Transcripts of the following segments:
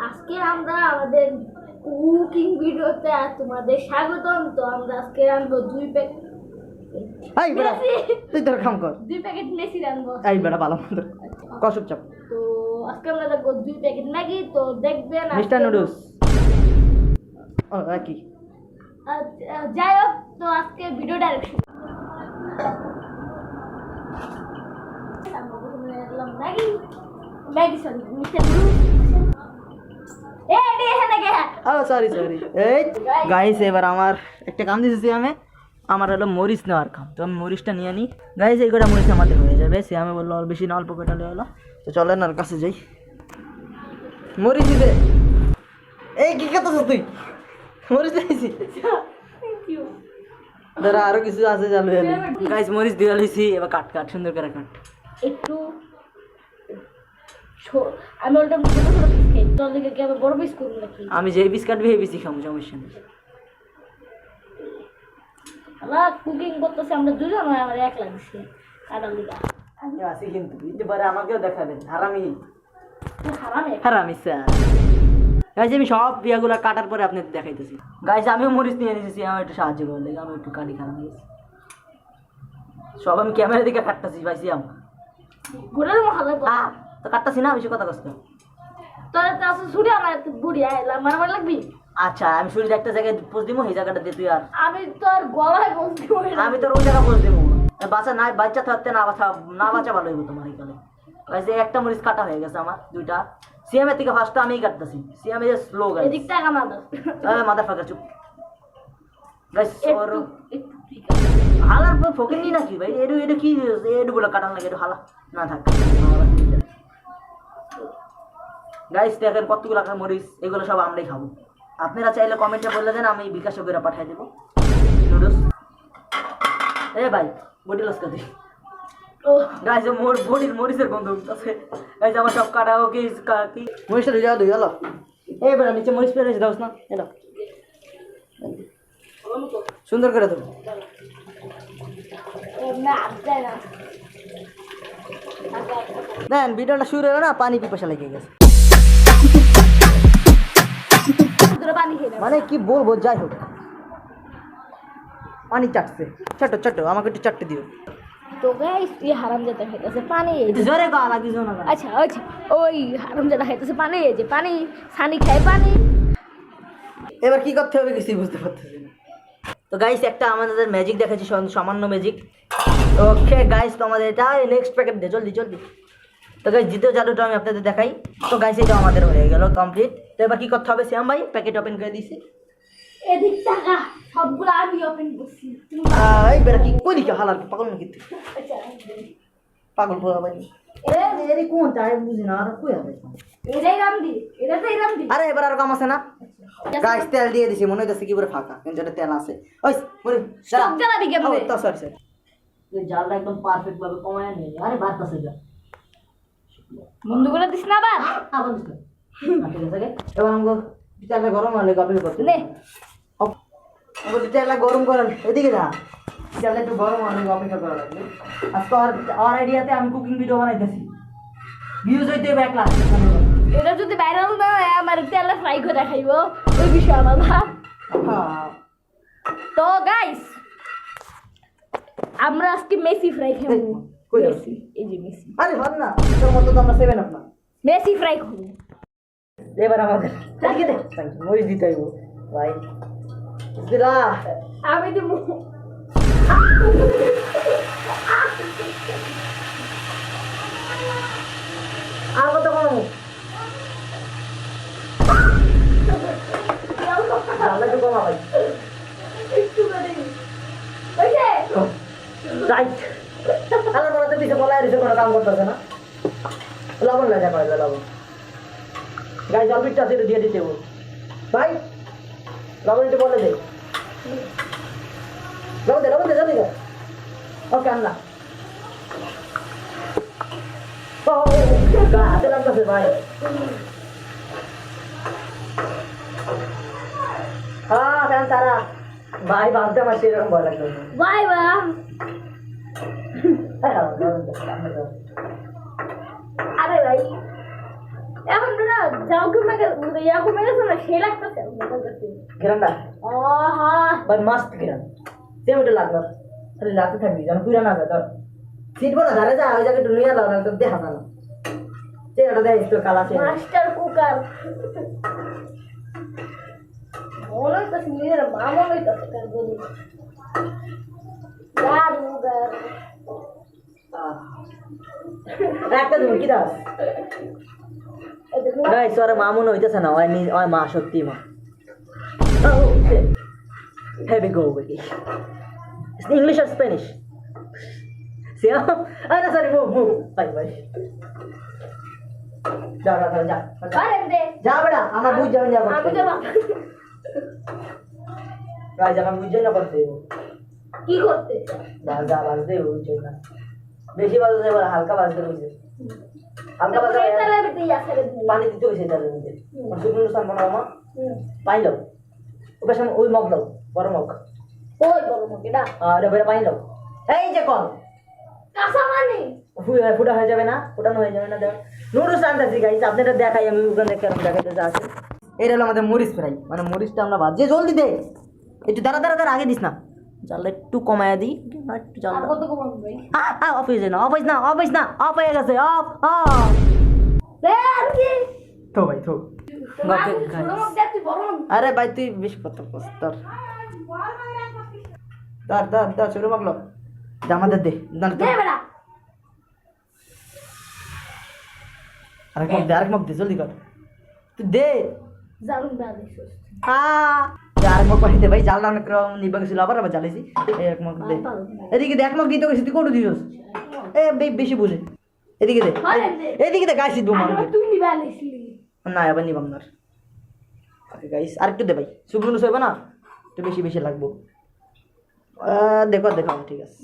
আজকে আমরা আমাদের কুকিং ভিডিওতে তোমাদের স্বাগতম। তো আমরা আজকে রান্নবো 2 প্যাকেট। এই বেটা তুই তোর কাম কর। 2 প্যাকেট মেসি রান্নবো। এই বেটা ভালো মতো কসব চাপ। তো আজকে আমরা দেখবো 2 প্যাকেট ম্যাগি। তো দেখবেন মিস্টার নুডলস ও কি যাই হোক, তো আজকে video direction Maggi Maggi sorry mister noodles. ও সরি এই গাইস এবার আমার একটা কাম দিয়েছি আমি, আমার হলো মরিচ নেওয়ার কাম। তো আমি মরিচটা নিয়ে নিই গাইস। এই কটা মরিচ আমাদের হয়ে যাবে। সে আমি বললো বেশি না অল্প কটা হলো। তো চলেন আর কাছে যাই। মরিচ দিতে এই কি করতেছ তুই? মরিচ দিয়েছি দাঁড়া, আরো কিছু আছে চালু গাইস। মরিচ দিয়ে লইছি, এবার কাট সুন্দর করে কাট। একটু আমি ওটা ছোট ছোট পিস খাই, তোর দিকে কি আমি বড় পিস করবো নাকি? আমি যে পিস কাটবি এই পিসই খাবো, সমস্যা নেই। আমরা কুকিং করতেছি, আমরা দুজন হয়, আমার এক লাগছে কাটার দিকে। আমি আছি কিন্তু বুঝতে পারে, আমাকেও দেখাবেন হারামি হারামে হারামি স্যার। গাইস আমি সব বিয়াগুলো কাটার পরে আপনাদের দেখাইতেছি। গাইস আমিও মরিচ নিয়ে নিয়েছি, আমার একটু সাহায্য করে লেগে আমি একটু কাটি খারাপ গেছি। সব আমি ক্যামেরা দিকে কাটতেছি ভাইছি আমি ঘুরে ভালো তো কাটতেছি না, বেশি কথা কষ্ট। তোর তো আছে ছুরি, আমার একটু বুড়ি আইলাম মারামারি লাগবি। আচ্ছা আমি শুরু একটা জায়গায় পোজ দিব, এই জায়গাটা দিয়ে তুই আর আমি তোর গলায় বসতে আমি তোর ওই জায়গা পোজ দিব। বাচ্চা নাই, বাচ্চা থাকতে না বাচ্চা ভালো হইব তোমার এখানে। গাইস একটা মরিচ কাটা হয়ে গেছে আমার, দুইটা। সিএম এর থেকে ফার্স্ট আমিই কাটতেছি। সিএম এর স্লো গাইস। এদিক টাকা মাদার মাদার ফাঁকা চুপ গাইস। ওর একটু ঠিক হালার ফকির নি নাকি ভাই? এডু কি এডু বলে কাটান লাগে, এডু হালা না থাক গাইস। দেখেন কতগুলো রাখা মরিচ, এগুলো সব আমরাই খাবো। আপনারা চাইলে কমেন্টে বলে দেন, আমি বিকাশে করে পাঠিয়ে দেবো নুডলস। এ ভাই বডি লস করে ও গাইস, মোর বডির মরিচের গন্ধ আছে। এই যে আমার সব কাটা ওকে কি মরিচটা ধুই যাও, ধুই গেল। এই বেটা নিচে মরিচ পেরে দাও না, এটা সুন্দর করে দেবো। না যায় না দেন ভিডিওটা শুরু হলো না, পানি পিপাসা লেগে গেছে। পানি খেয়ে মানে কি বলবো, যাই হোক পানি চাটছে। ছোট আমাকে একটু চাটতে দিও। তো গাইস তুই হারামজাদা খাইতেছে পানি। জোরে গা লাগি জোনা। আচ্ছা ওই হারামজাদা খাইতেছে পানি, এই যে পানি সানি খায় পানি। এবার কি করতে হবে কিছুই বুঝতে পারতেছি না। তো গাইস একটা আমাদের ম্যাজিক দেখাচ্ছি, সামান্য ম্যাজিক। ওকে গাইস, তো আমাদের এটা নেক্সট প্যাকেট দে জলদি। তো গাইস দ্বিতীয় জাদুটা আমি আপনাদের দেখাই। তো গাইস এটা আমাদের হয়ে গেল কমপ্লিট। তো এবার কি করতে হবে শ্যাম ভাই? প্যাকেট ওপেন করে দিয়েছি। এদিক টাকা সবগুলো আমি ওপেন করছি। এই বেটা কি কইলি কি হালার পাগল নাকি তুই? আচ্ছা পাগল পোড়া ভাই এরি কোনটা বুঝি না। আর কই হবে এটাই রামদি, এটাই রামদি। আরে এবার আর কাম আছে না গাইস? তেল দিয়ে দিছি, মনে হইতাছে কি পুরো ফাঁকা, কিন্তু এটা তেল আছে। ওই বলি সব জ্বালা দিকে ও তো সরি তুই জালটা একদম পারফেক্ট ভাবে কমায় নিয়ে। আরে বাদ আছে যা বন্ধ করে দিস না আবার। আবার দিস না। ঠিক আছে এবার আমগো তেলটা গরম হলে কপি করতে নে আমগো তেলটা গরম করেন, এদিকে যা। তেলটা একটু গরম হলে অপেক্ষা করা লাগবে। আজকে আর আইডিয়াতে আমি কুকিং ভিডিও বানাইতেছি, ভিউজ হইতে হবে 1 লাখ। এটা যদি ভাইরাল না হয় আমার তেলে ফ্রাই করে খাইবো, ওই বিষয় আলাদা। তো গাইস আমরা আজকে মেসি ফ্রাই খাবো। কই মেসি, এই যে মেসি। আরে ভাব না তোর মতো তো আমরা 7 আপ না। মেসি ফ্রাই খাবো এবার আমাদের দেখে দে মরিচ দিতে হইব ভাই। বিসমিল্লাহ। আমি দেব আর কত কম তাহলে তো কমা ভাই একটু করে ওইছে রাইট। আলাদা বলতে পিছে বলা এর কোনো কাম করতেছে না। লবণ লাগা কয় লবণ গাইস অল্প একটু আছে, দিয়ে দিতে হবে ভাই। লবণ একটু বলে দে, লবণ দে জলদি দে। ওকে আন্না ও হাতে লাগতেছে ভাই। হ্যাঁ ফ্যান সারা ভাই ভাবতে আমার সেরকম ভয় লাগলো। Bye bye. আরে ভাই এখন যাও কমে গেছে ইয়া কমে গেছে না সেই লাগতেছে আমার কাছে গ্রান্ডা আহা বাট মাস্ত গ্রান তেমটা লাগলো আরে লাগতে থাকবি যেন পুরা না যায় তোর সিট বড় ধারে যা ওই জায়গায় লুইয়া লাও না তো দেখা না তে এটা দেখ তো কালা আছে মাস্টার কুকার মনে তো নিজের মা মনে তো কার বলি यार उधर রাখতে তুমি কি দাস গাইস ওর মা মনে হইতেছে না ওই মা সত্যি মা হেভি গো বেবি ইংলিশ আর স্প্যানিশ সিয়া আরে সরি মুভ বাই বাই যা আরে দে যা বেটা আমার বুঝ যাবেন যা আমি তো গাইস আমার বুঝ না করতে কি করতে যা বাজতে বুঝ না বেশি বাজতে বলে হালকা বাজতে বুঝে হালকা বাজতে তাহলে আমি দিয়া ছেড়ে দিই পানি দিতে হইছে তার মধ্যে শুকনো সান বানাও পানি দাও ওকে সামনে ওই মগ দাও বড় মগ ওই বড় মুখে না আর এবারে পানি দাও এই যে কল কাঁচা মানে ফুটা হয়ে যাবে না ফুটানো হয়ে যাবে না দেখ নুডলস আনতেছি গাইস আপনারা দেখাই আমি ওখানে কেমন দেখাইতে যা আছে এটা হলো আমাদের মরিচ ফ্রাই মানে মরিচটা আমরা ভাজি জলদি দে একটু দাঁড়া আগে দিস না জালটা একটু কমায়া দিই একটু জাল আর কত কমাবো ভাই অফ হয়ে যায় না অফ হয়ে গেছে অফ রে আর কি তো ভাই তো ছোট মুখ দেখি বড় আরে ভাই তুই বেশ কত কষ্টর দাঁড় শুরু মাগলো আমাদের দে দে বেটা আরেক মগ দে জলদি কর তুই দে জালুন দাদি সুস আরেক মগ পাঠিয়ে দে ভাই জাল অনেক নিবা গেছিল আবার জ্বালাইছি এক মগ দে এদিকে দে এক মগ দিতে গেছি তুই কোন দিছস বেশি বুঝে এদিকে দে এদিকে দে গাইছি দু মগ তুই নিবা নিছিলি না আবার নিবাম না ওকে গাইস আরেকটু দে ভাই শুকনো সইব না একটু বেশি লাগবো দেখো ঠিক আছে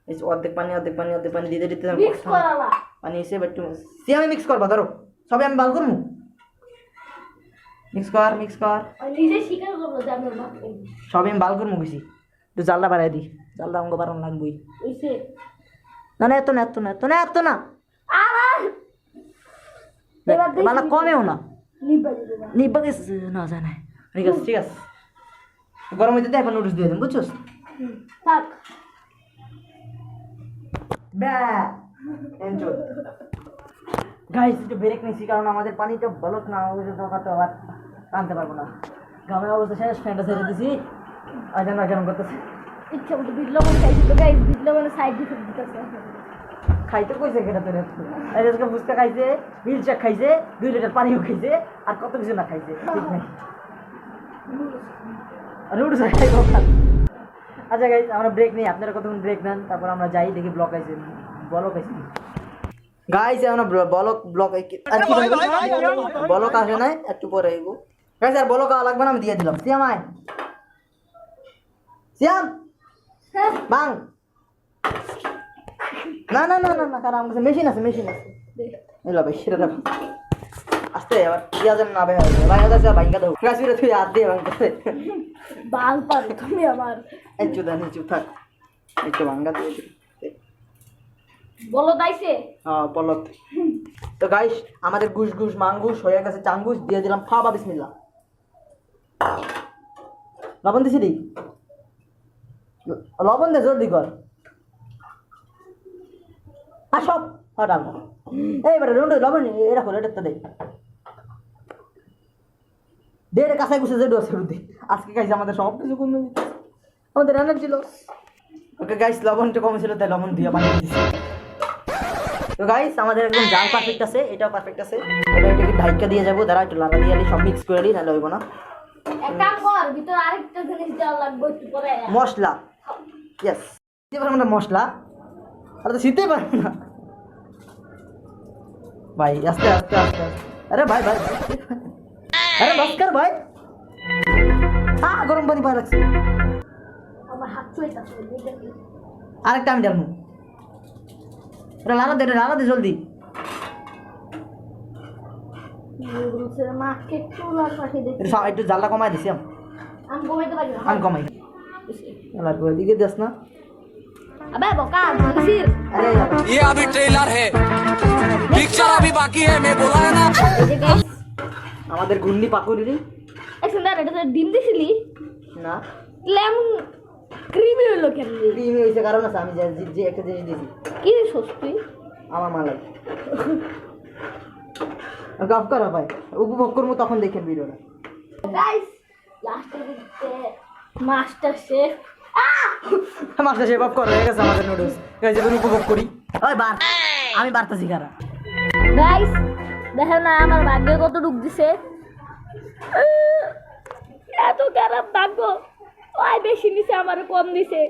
এই অর্ধেক পানি দিতে মিক্স করালা পানি এসে একটু সিয়ামে মিক্স করবা ধরো সবে আমি বাল করবো মিক্স কর নিজে স্বীকার করলো যে আমি ভাত খাই সবে আমি বাল করবো গেছি একটু জালটা বাড়াই দি জালটা আমাকে বাড়ানো লাগবেই ওইসে না এত না বালা কমেও না নিবা গেছে না জানে ঠিক আছে গরম হইতে এখন নুডলস দিয়ে দেন বুঝছস থাক গাইস একটু ব্রেক নিয়েছি কারণ আমাদের পানিটা বলক না দরকার তো আবার টানতে পারবো না গ্রামের অবস্থা শেষ ফ্যানটা ছেড়ে দিছি কেমন করতেছে ইচ্ছা মতো বিট লবণ খাইছি তো গাইস বিট লবণের সাইড ডিফেক্ট দিতেছে খাইতে কইছে কেটা তোর আজকে ফুচকা খাইছে মিল্কশেক খাইছে 2 লিটার পানিও খাইছে আর কত কিছু না খাইছে ঠিক নাই নুডলস খাইবো আচ্ছা গাইস আমরা ব্রেক নেই আপনারা কতক্ষণ ব্রেক নেন তারপর আমরা যাই দেখি ব্লক আইছে গাইস আমরা ব্লক আর কি ব্লক আসে না একটু পরে আইব গাইস আর ব্লক লাগবে না আমি দিয়ে দিলাম সিয়াম বাং না কারণ আমাদের মেশিন আছে এলো ভাই সেটা আস্তে আবার দিয়া যেন না ভাই ভাইঙ্গা দাও গাছগুলো তুই হাত দিয়ে ভাঙতে বাল পার তুমি আমার চুপ থাক একটু ভাঙ্গা দিয়ে বলো দাইছে বলত তো গাইস আমাদের গুস মাঙ্গুস হয়ে গেছে চাঙ্গুস দিয়ে দিলাম ফাবা বিসমিল্লাহ লবণ দিছি দি লবণ দে জলদি কর সব ডাল এইবারে লবণ এটা করে এটা দে দেড় কাঁচাই গুছে যে ডোস দে আজকে গাইস আমাদের সব কিছু কমে দিচ্ছে আমাদের রান্না ছিল ওকে গাইস লবণটা কম ছিল তাই লবণ দিয়ে পানি দিয়েছি তো গাইস আমাদের একদম জাল পারফেক্ট আছে এটাও পারফেক্ট আছে এবার এটাকে ঢাইকা দিয়ে যাবো দাঁড়া একটু লাড়া দিয়ে সব মিক্স করে দিই নাহলে হইব না এক কাম কর ভিতর আরেকটা জিনিস দেওয়া লাগবে একটু পরে মশলা ইয়েস এবার আমরা মশলা আর তো শিখতেই পারবো না ভাই আস্তে আরে ভাই আরে বাস কর ভাই গরম পানি পায় লাগছে আমার হাত চুইতাছে আরেকটা আমি ডালমু এটা লাড়া দে জলদি নুডলসের মাকে চুলা পাঠিয়ে দিই একটু জালটা কমাই দিছি আমি কমাইতে পারি না আমি কমাই দিকে দেস না अबे बोका मगसिर अरे ये अभी ट्रेलर है पिक्चर अभी बाकी है मैं बोला है ना আমাদের ঘূর্ণি পাকুড়ি। আচ্ছা না এটা তো ডিম দিছিলি না লেমন ক্রিমি হলো কেন ক্রিমি হয়েছে কারণ আছে আমি যে একটা জিনিস দিয়েছি কি সস্তি আমার মালাই গাফ করা ভাই উপভোগ করবো তখন দেখেন ভিডিওটা। গাইস লাস্টে দিতে master chef master chef of হয়ে গেছে আমাদের নুডলস গাইস এবার উপভোগ করি। ওই বার আমি বারতাছি কারা গাইস দেখেন না আমার ভাগ্যে কত ডুব দিছে এত খারাপ ভাগ্য ওই বেশি নিছে আমার কম দিছে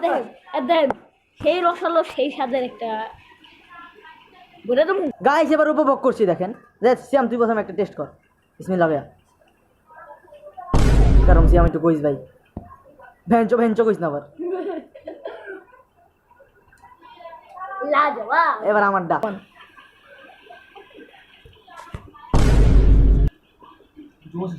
দেখেন সেই রসালো সেই স্বাদের একটা বলে তো গাইস এবার উপভোগ করছি দেখেন সিয়াম তুই প্রথমে একটা টেস্ট কর বিসমিল্লাহ ভাইয়া কারণ সিয়াম একটু কইস ভাই ভেঞ্চো ভেঞ্চো কইস না আবার লাজবাব এবার আমার ডাক জোস